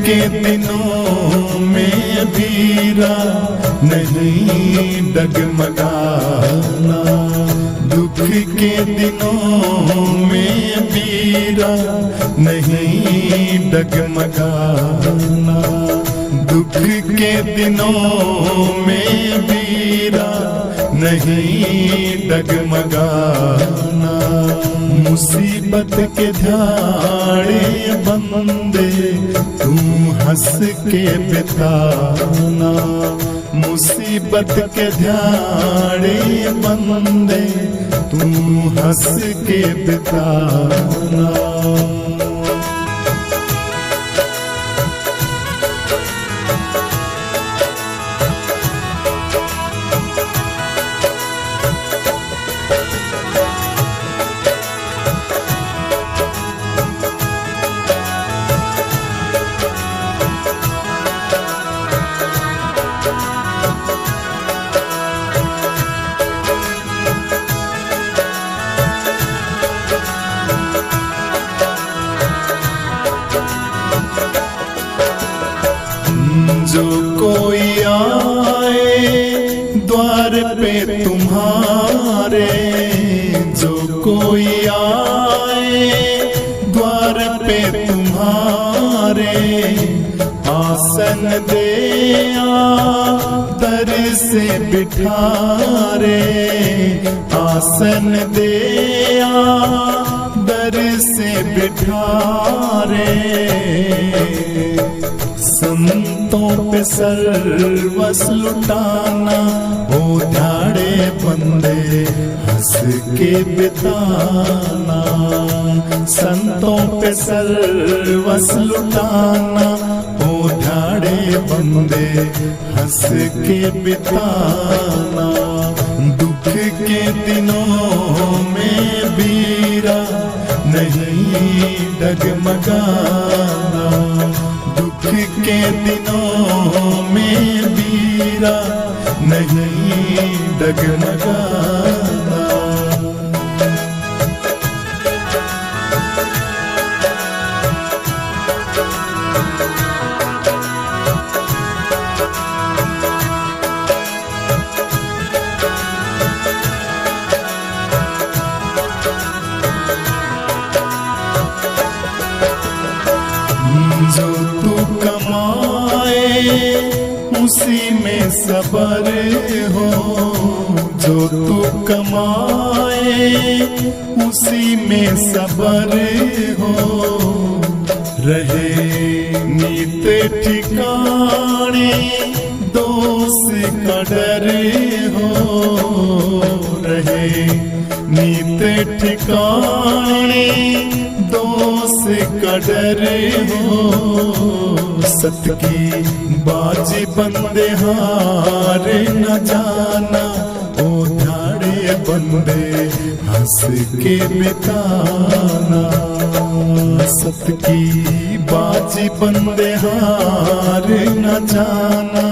के दिनों में अबीरा नहीं डगमगाना, दुख के दिनों में अबीरा नहीं डगमगाना, दुख के दिनों में अबीरा नहीं डगमगाना। मुसीबत के झाड़े बंदे तू हंस के बिताना, मुसीबत के झाड़े बंदे तू हंस के बिताना। जो कोई आए द्वार पे तुम्हारे, जो कोई आए द्वार पे तुम्हारे, आसन दे आदर से बिठारे, आसन दे आदर से बिठारे। संतों पे सर्वस लुटाना, ओ ध्याड़े बंदे हंस के बिताना, संतों पे सर्वस लुटाना, ओ ध्याड़े बंदे हंस के बिताना। दुख के दिनों में बीरा नहीं डगमगाना, दुख के दिनों में बीरा नहीं डगमगाना। जो तू कमाए उसी में सबर हो, जो तू कमाए उसी में सबर हो, रहे नीत ठिकाने दोस्त का डर हो, रहे नीत ठिकाने दोस्त का डर हो। सत की बाजी बंदे हार न जाना, ओ ध्याड़े बंदे हंस के बिताना, सत की बाजी बंदे हार न जाना,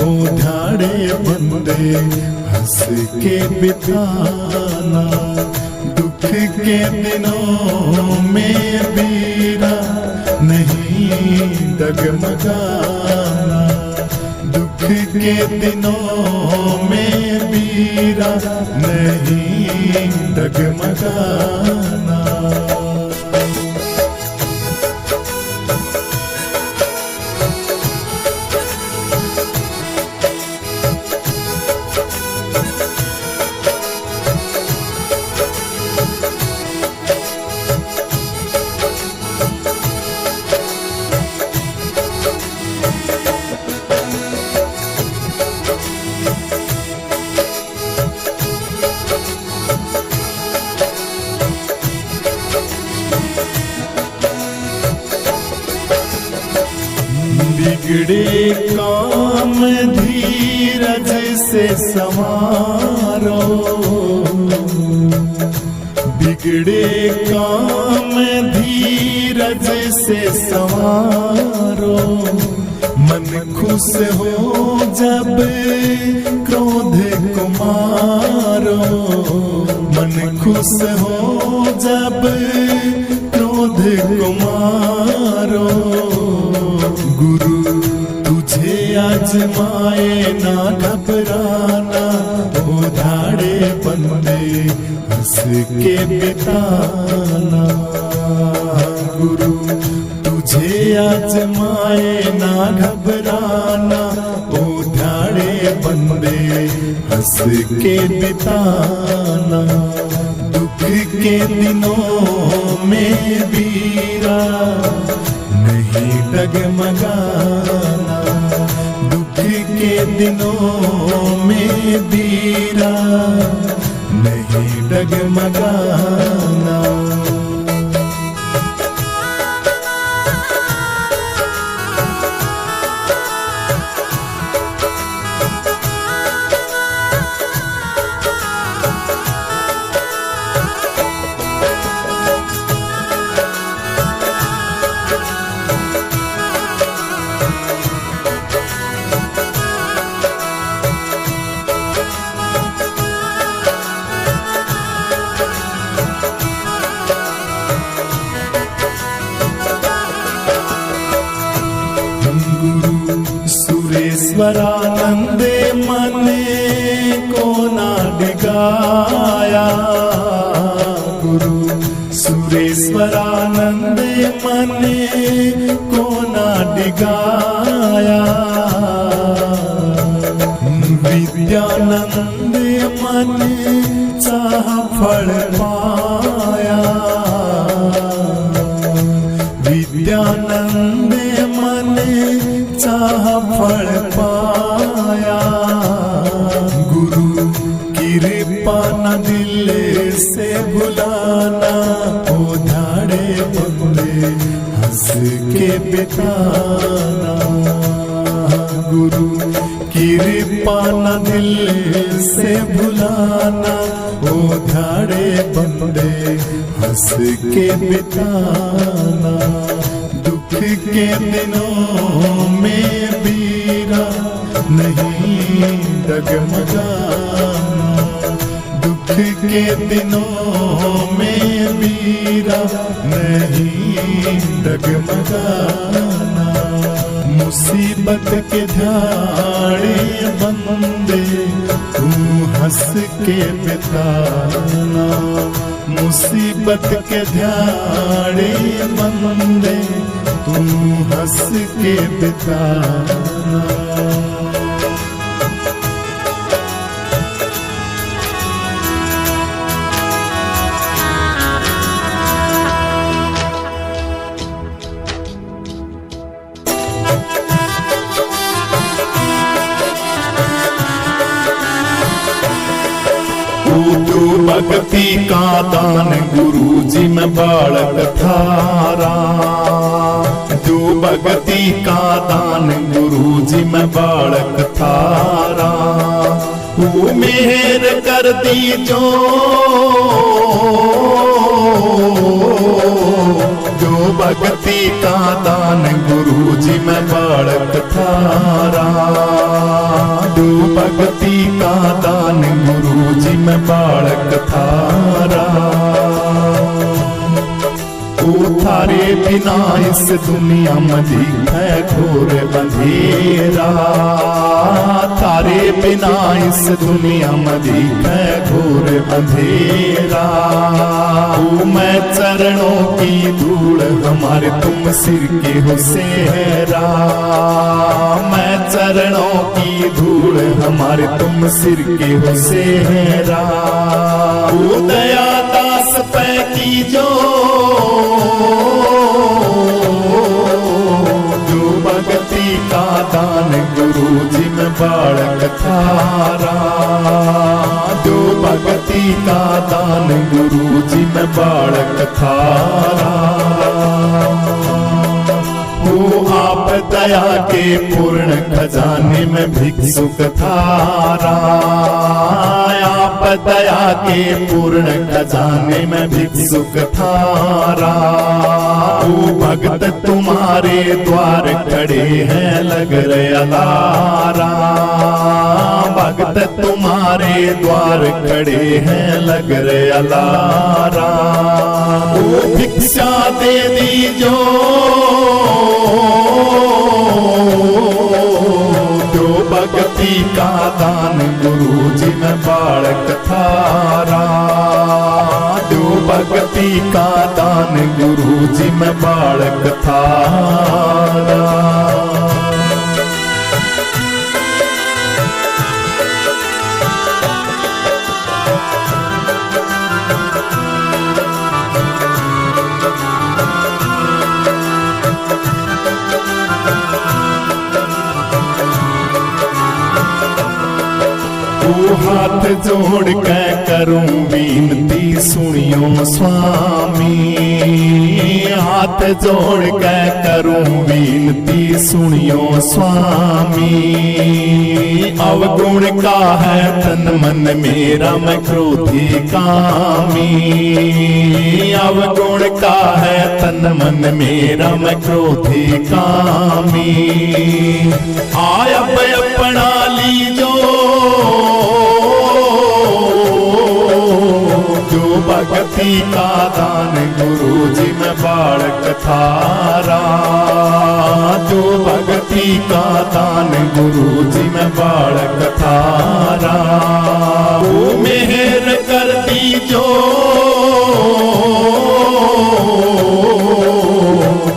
ओ ध्याड़े बंदे हंस के बिताना। दुख के दिनों में बीरा नहीं डगमगाना, दुख के दिनों में बीरा नहीं डगमगाना। बिगड़े काम धीरज से संवारो, बिगड़े काम धीरज से संवारो। मन खुश हो जब क्रोध को मारो, मन खुश हो जब क्रोध को मारो। गुरु तुझे आजमाए ना घबराना, उधारे बंदे हंस के बिताना। गुरु तुझे आजमाए ना घबराना, उधारे बंदे हंस के बिताना। दुख के दिनों में बीरा नहीं डगमगाना, दुख के दिनों में बीरा नहीं डगमगाना। सुरेश्वरानंदे मने को ना डिगाया, गुरु सुरेश्वरानंदे मने को ना डिगाया। विद्यानंद मन चाह फल पाया, विद्यानंद मन चाह फल पाया। गुरु कृपा न दिल से भुलाना, उधारे बंदे हंस के बिताना। गुरु कृपा न दिल से भुलाना, उधारे बंदे हंस के बिताना। दुख के दिनों में बीरा नहीं डगमगाना, दुख के दिनों में बीरा नहीं डगमगाना। मुसीबत के झाड़े बंदे तू हंस के बिताना, मुसीबत के झाड़े बंदे तू हंस के बिताना। तू भक्ति का दान गुरु जी में बालक थारा, तू भक्ति का दान गुरु जी में बालक थारा। वो मेहर कर दी जो भक्ति का दान गुरु जी में बालक थारा, दो भक्ति का दान गुरु जी में बालक थारा। ओ थारे बिना इस दुनिया में दिखे घोर अंधेरा, थारे बिना इस दुनिया में दिखे घोर अंधेरा। ओ मैं चरणों की धूल हमारे तुम सिर के हो सेहरा, मैं चरणों की धूल हमारे तुम सिर के हो सेहरा। ओ दया दास पे की जो भक्ति का दान गुरु जी में बालक थारा, जो भक्ति का दान गुरु जी में बालक थारा। वो आप दया के पूर्ण खजाने में भिक्षुक थारा, आप दया के पूर्ण खजाने में भिक्षुक थारा। वो भक्त तुम्हारे द्वार खड़े हैं लग रहे अलारा, भक्त तुम्हारे द्वार खड़े हैं लग रहे अलारा। वो भिक्षा दे दी जो का दान गुरु जी में बालक थारा। दो भक्ति का दान गुरु जी में बालक थारा। हाथ जोड़ के करूं विनती सुनियो स्वामी। हाथ जोड़ के करूं विनती सुनियो स्वामी। अवगुण का है तन मन मेरा मैं क्रोधी कामी। अवगुण का है तन मन मेरा मैं क्रोधी कामी। आय अपना लीजो जो भक्ति का दान गुरु जी में बालक थारा। जो भक्ति का दान गुरु जी में बालक थारा। वो मेहर कर दीजो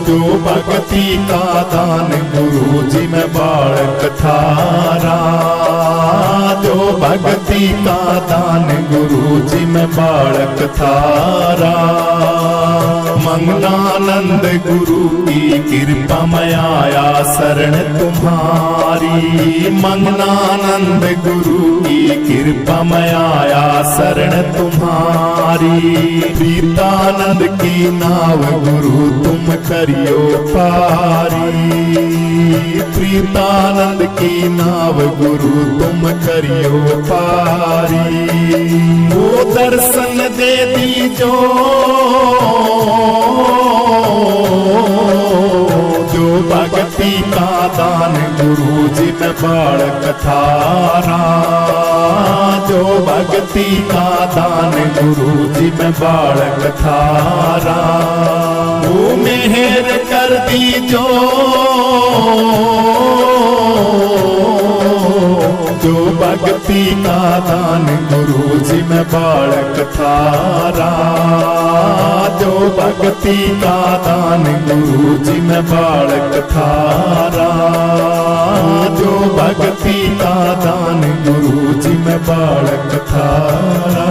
जो भक्ति का दान गुरु जी में बालक थारा। जो भक्ति का दान गुरु जी में बालक थारा। मंगलानंद गुरु की कृपा में आया शरण तुम्हारी। मंगलानंद गुरु की कृपा में आया शरण तुम्हारी। प्रीतानंद की नाव गुरु तुम करियो पारी। प्रीतानंद की नाव गुरु तुम करियो पारी। वो दर्शन दे दीजो जो भक्ति का दान गुरु जी में बालक थारा। जो भक्ति का दान गुरु जी में बालक थारा। वो मेहर कर दीजो जो भक्ति का दान गुरु जी में बालक थारा। जो भक्ति का दान गुरु जी में बालक थारा। जो भक्ति का दान गुरु जी में बालक थारा।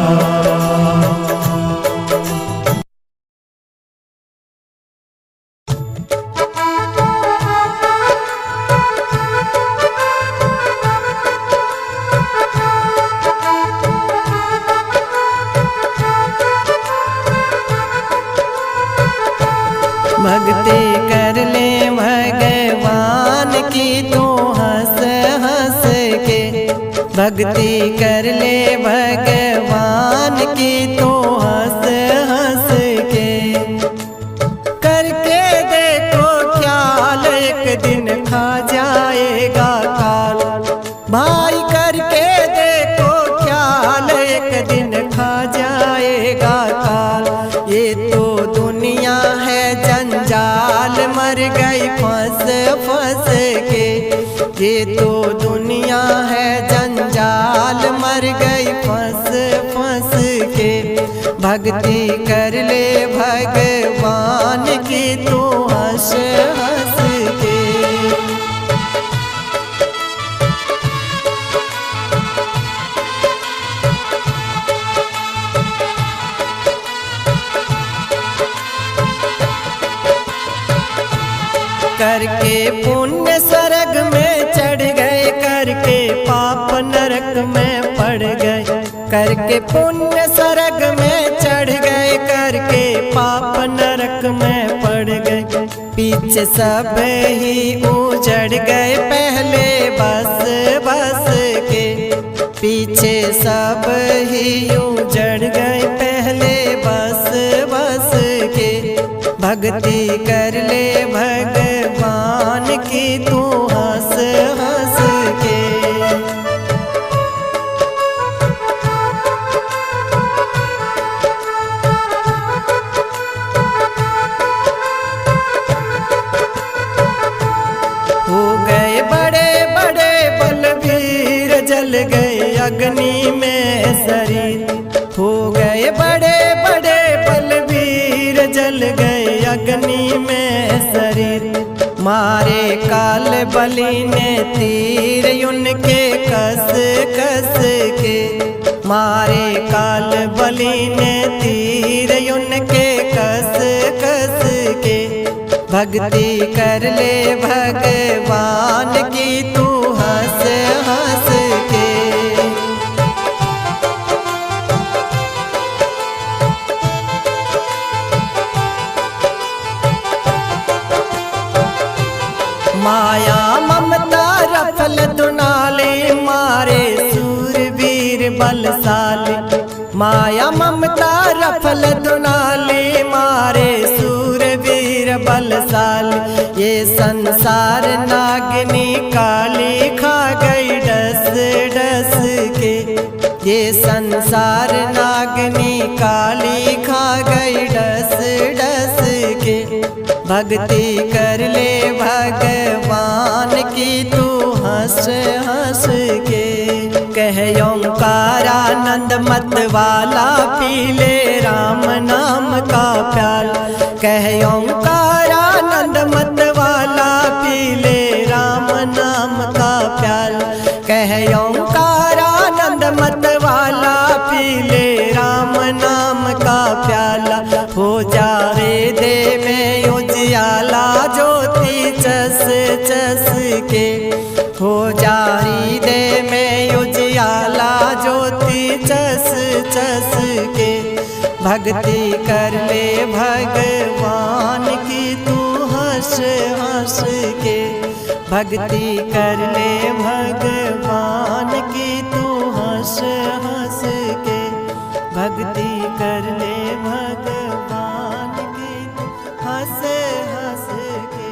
भक्ति कर ले भगवान की तू हंस हंस के। भक्ति कर ले भगवान की तू हंस हंस के। करके देखो ख्याल एक दिन खा जाएगा काल। भाई करके देखो ख्याल एक दिन खा जाएगा काल। ये तो दुनिया है जंजाल मर गई फंस फंस के। ये तो दुनिया है जंजाल मर गई फंस फंस के। भक्ति कर ले भगवान की तू हंस हंस के। करके पुण्य स्वर्ग में चढ़ गए। करके पाप नरक में पड़ गए। करके पुण्य स्वर्ग में चढ़ गए। करके पाप नरक में पड़ गए। पीछे सब ही उजड़ गए पहले बस बस के। पीछे सब ही उजड़ गए पहले बस बस के। भक्ति कर ले भगवान की तू हंस हंस के। हो गए बड़े बड़े बलवीर मारे काल बलि ने तीर उनके कस कस के, मारे काल बलि ने तीर उनके कस कस के। भक्ति कर ले भगवान की तू हंस हंस के। माया ममता रफल दुनाले मारे सूरवीर बलशाली, माया ममता रफल दुनाले मारे सूरवीर बलशाली। ये संसार नागिनी काली खा गई डस डस के, ये संसार नागिनी काली खा गई डस डस के। भक्ति कर ले भगवान की तू हंस हंस के। कह ओंकारानंद मत वाला पी ले राम नाम का प्याल, कह ओंकारानंद मत वाला पी ले राम नाम का प्याल, कह ओंकारानंद मत वाला पी ले राम नाम का प्याला। हो जावे दे में उजियाला ज्योति चस चस के, हो जारी दे में उजियाला ज्योति चस चस के। भक्ति कर ले भगवान की तू हंस हंस के, भक्ति कर ले भगवान की तू हंस हंस के, भक्ति कर ले भगवान की तू हंस हंस के।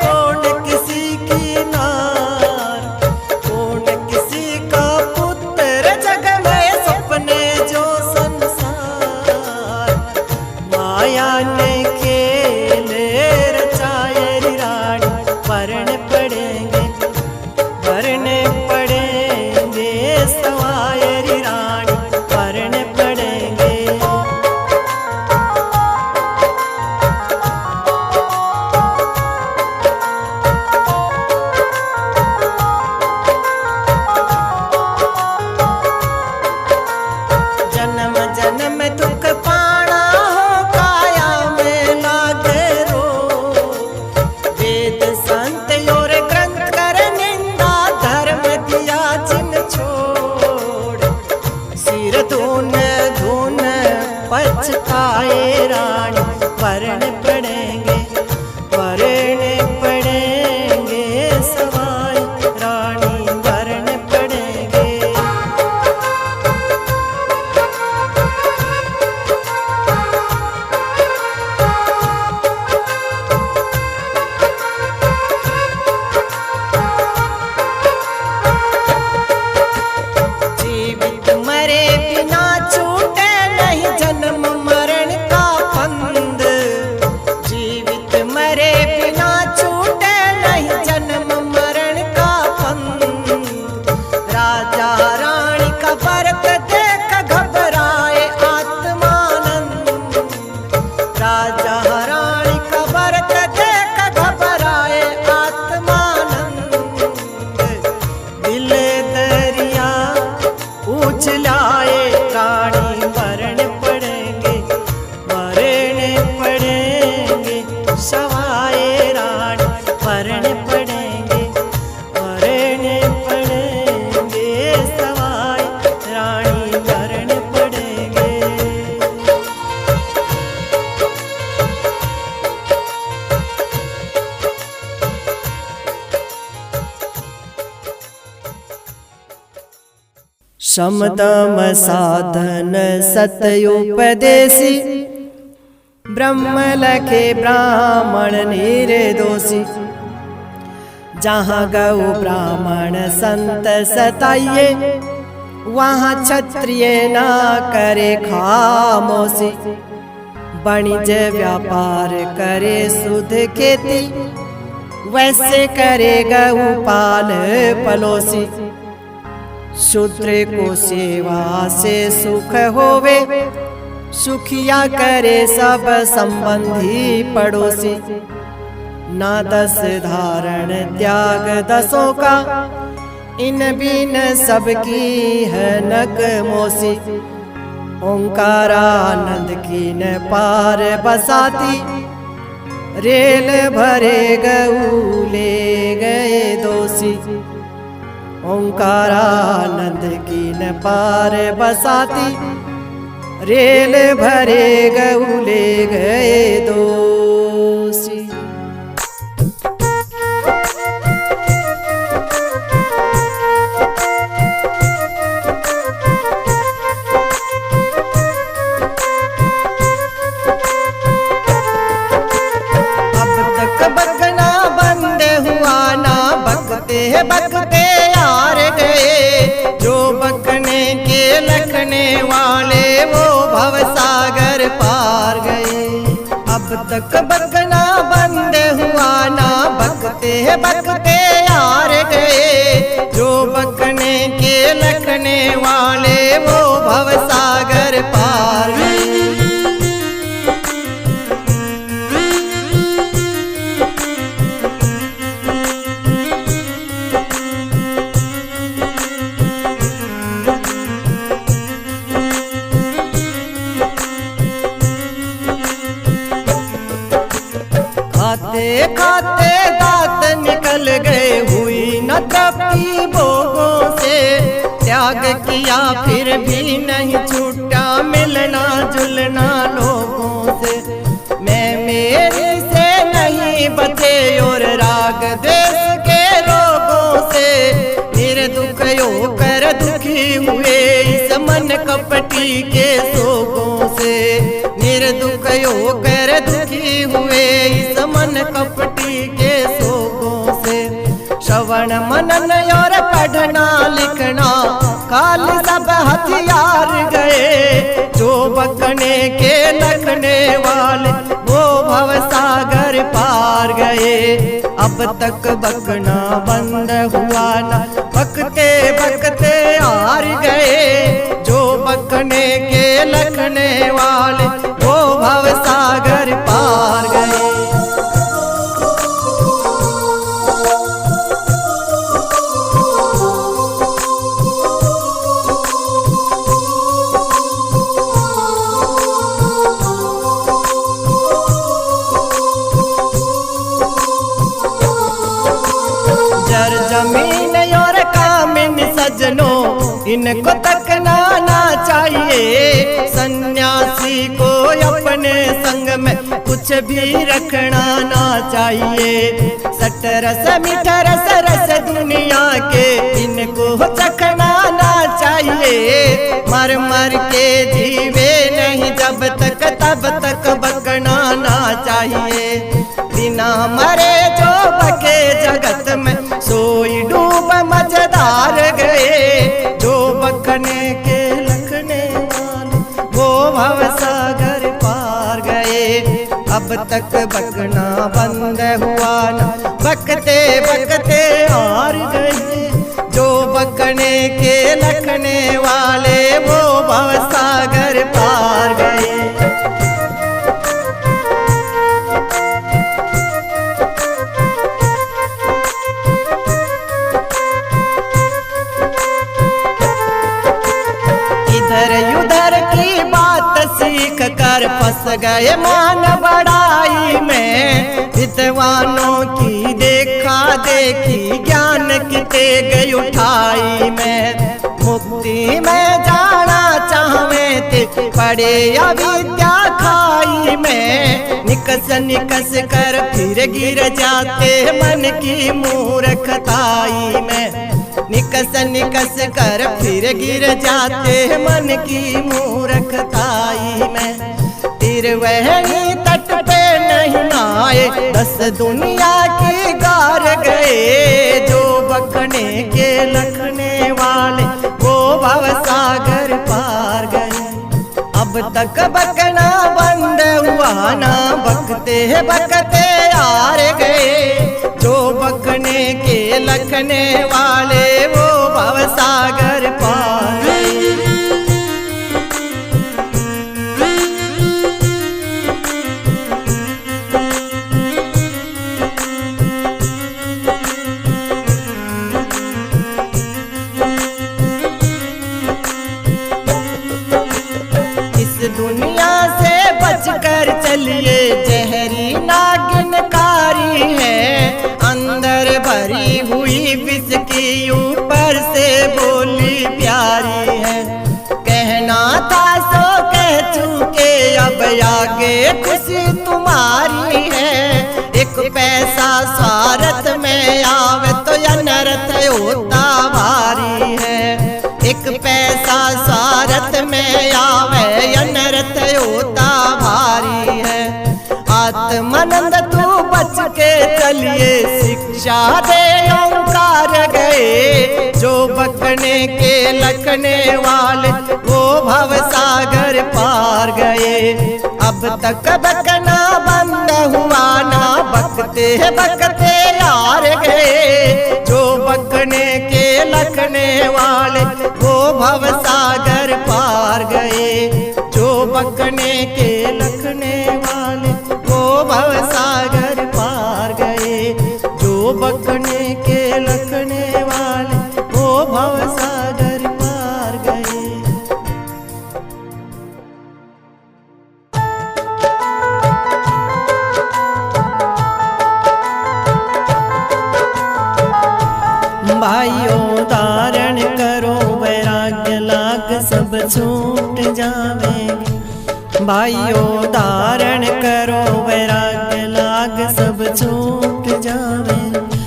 कौन किसी भरने पड़ेंगे, भरने पड़ेंगे, सवाई रानी भरने पड़ेंगे। समदम साधन सत्योपदेशी, ब्रह्म लखे ब्राह्मण निर्दोषी। जहाँ गौ ब्राह्मण संत सताइए, वहाँ क्षत्रिय ना करे खामोशी। वाणिज्य व्यापार करे शुद्ध खेती, वैसे करे गौ पाल पलोसी। शूद्र को सेवा से सुख होवे, सुखिया करे सब संबंधी पड़ोसी। ना दस धारण त्याग दसों का, इन बिन सबकी है नक मोसी। ओंकारानंद की न पार बसाती, रेल भरे गऊ ले गए दोषी। ओंकारानंद की न पार बसाती, रेल भरे गऊ ले गए दोषी। अब तक बकना बंद हुआ ना, बकते बकते हार गए। जो बकने के लखने वाले वो भवसागर पार गए। अब तक बकना बंद हुआ ना, बकते बकते हार गए। जो बकने के लखने वाले वो भवसागर पार गए। खाते खाते दांत निकल गए, हुई न तृप्ति भोगों से। त्याग किया फिर भी नहीं छूटा, मिलना जुलना लोगों से। मैं मेरी से नहीं बचे और राग देश के रोगों से। निर्दुख होकर दुखी हुए इस मन कपटी के सोगों से। निर्दुख होकर दुखी हुए इस मन कपटी के सोगों से। श्रवण मनन और पढ़ना लिखना काल सब हथियार गए। जो बकने के लखने वाले वो भवसागर पार गए। अब तक बकना बंद हुआ ना, बकते बकते हार गए। जो बकने के लखने वाले वो भवसागर पार गए। जर जमीन और कामिन सजनों, इनको तकना ना चाहिए। सन्यासी को अपने संग में कुछ भी रखना ना चाहिए। सट रस मीठा रस रस दुनिया के, इनको चखना ना चाहिए। मर मर के जीवे नहीं जब तक, तब तक बकना ना चाहिए। बिना मरे जो बके जगत में, सोई डूब मजेदार गए। जो बकने के लखने वाले वो भवसागर पार गए। अब तक बकना बंद हुआ ना, बकते बकते हार गए। जो बकने के लखने वाले वो भवसागर पार गए। इधर उधर की बात सीख कर फंस गए मान बढ़ाई में, विद्वानों की देखा देखी ज्ञान की तेग उठाई में। मुक्ति में जाना चाहवे थे पड़े अविद्या खाई में, निकस निकस कर फिर गिर जाते मन की मूर्खताई में। निकस निकस कर फिर गिर जाते मन की मूर्खताई में। तिरवहनी तट पे नहीं आए 10 दुनिया की गार गए, जो बकने के लखने वाले वो भव सागर पार गए। अब तक बकना बंद हुआ ना, बकते बकते हार गए, जो बकने के लखने वाले वो भव सागर पार गए। दुनिया से बचकर चलिए, जहरी नागिनकारी है, अंदर भरी हुई विष की ऊपर से बोली प्यारी है। कहना था सो कह चुके, अब आगे खुशी तुम्हारी है। एक पैसा स्वार्थ में आवे तो अनर्थ होता भारी है। एक पैसा स्वार्थ में आवे अनर्थ होता भारी है। आत्मानंद तू बच के चलिए, शिक्षा दे ओंकार गए, जो बकने के लखने वाले वो भव सागर पार गए। अब तक बकना बंद हुआ ना, बकते बकते हार गए, जो बकने के लखने वाले वो भव सागर पार गए। जो बकने के लखने वाले वो भव सागर पार गए, जो बकने के लखने वाले वो भव सागर पार गए। भाइयों धारण करो वैराग्य, लाग सब छूट जावेगी। भाइयों धारण करो वैराग्य, लाग सब छूट जावेगी।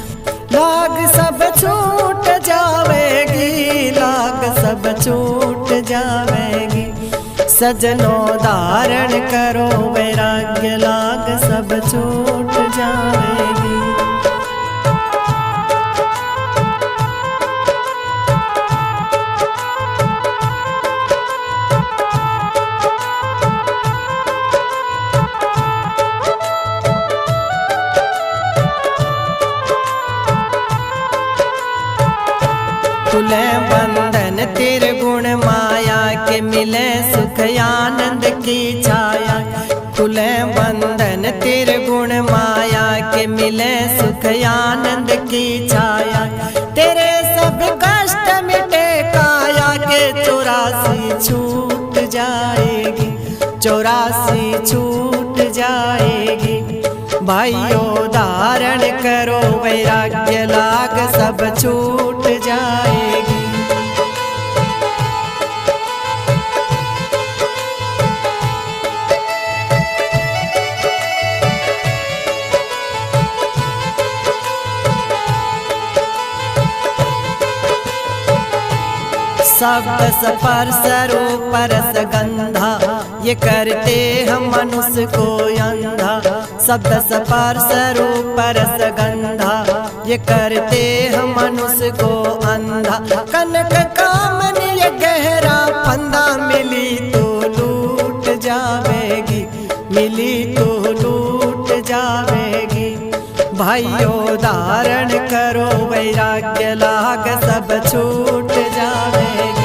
लाग सब छूट जावेगी, लाग सब छूट जावेगी। सजनों धारण करो वैराग्य, लाग सब छूट जावेगी। खुले बंधन त्रिगुण माया के, मिले सुख आनंद की छाया। खुले बंधन त्रिगुण माया के, मिले सुख आनंद की छाया। तेरे सब कष्ट मिटे काया के, 84 छूट जाएगी, 84 छूट जाएगी। भाइयों धारण करो वैराग्य, लाग सब छूट जाएगी। शब्द स्पर्श रूप रस गंधा, ये करते हम मनुष्य को अंधा। शब्द स्पर्श रूप रस गंधा, ये करते हम मनुष्य को अंधा। कनक कामनी ये गहरा फंदा, मिली तो लूट जावेगी, मिली तो लूट जावेगी। भाइयों धारण करो वैराग्य, लाग सब छूट जावेगी।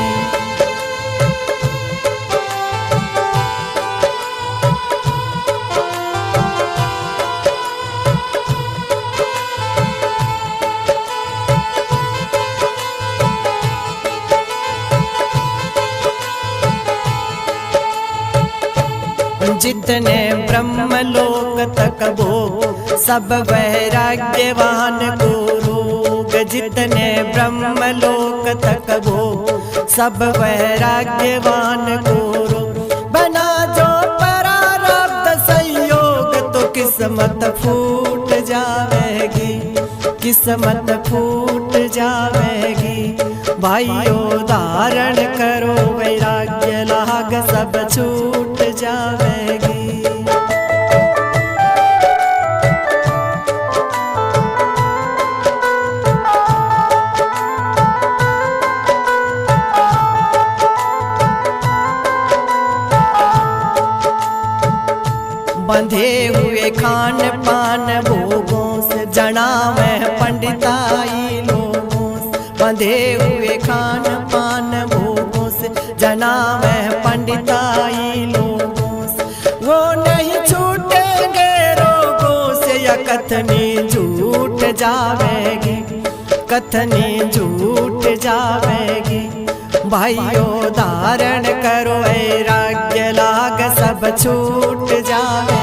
जितने ब्रह्मलोक तक भोग सब वैराग्यवान को रोग। जितने ब्रह्मलोक तक भोग सब वैराग्यवान को रोग। बना जो प्रारब्ध संयोग तो किस्मत फूट जावेगी, किस्मत फूट जावेगी। भाइयों धारण करो वैराग्य लाग सब छूट जावेगी। बंधे हुए खान पान भोगों से जनावे पंडिताई लोगों से। बंधे हुए खान पान भोगों से जनावे पंडिताई लोगों से। वो नहीं छूटेंगे रोगों से या कथनी झूठ जावेगी, कथनी झूठ जावेगी। भाइयों धारण करो वैराग्य लाग सब छूट जावे।